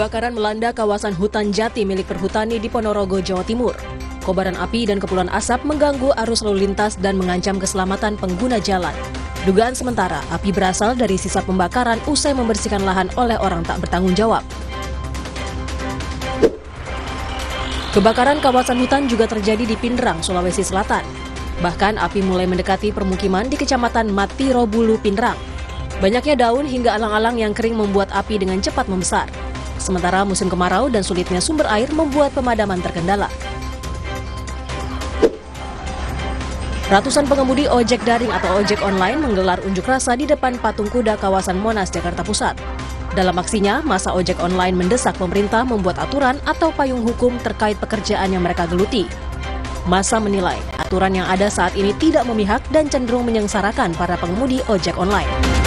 Kebakaran melanda kawasan hutan jati milik Perhutani di Ponorogo, Jawa Timur. Kobaran api dan kepulan asap mengganggu arus lalu lintas dan mengancam keselamatan pengguna jalan. Dugaan sementara, api berasal dari sisa pembakaran usai membersihkan lahan oleh orang tak bertanggung jawab. Kebakaran kawasan hutan juga terjadi di Pindrang, Sulawesi Selatan. Bahkan api mulai mendekati permukiman di Kecamatan Matirobulu, Pindrang. Banyaknya daun hingga alang-alang yang kering membuat api dengan cepat membesar. Sementara musim kemarau dan sulitnya sumber air membuat pemadaman terkendala. Ratusan pengemudi ojek daring atau ojek online menggelar unjuk rasa di depan patung kuda kawasan Monas, Jakarta Pusat. Dalam aksinya, masa ojek online mendesak pemerintah membuat aturan atau payung hukum terkait pekerjaan yang mereka geluti. Masa menilai aturan yang ada saat ini tidak memihak dan cenderung menyengsarakan para pengemudi ojek online.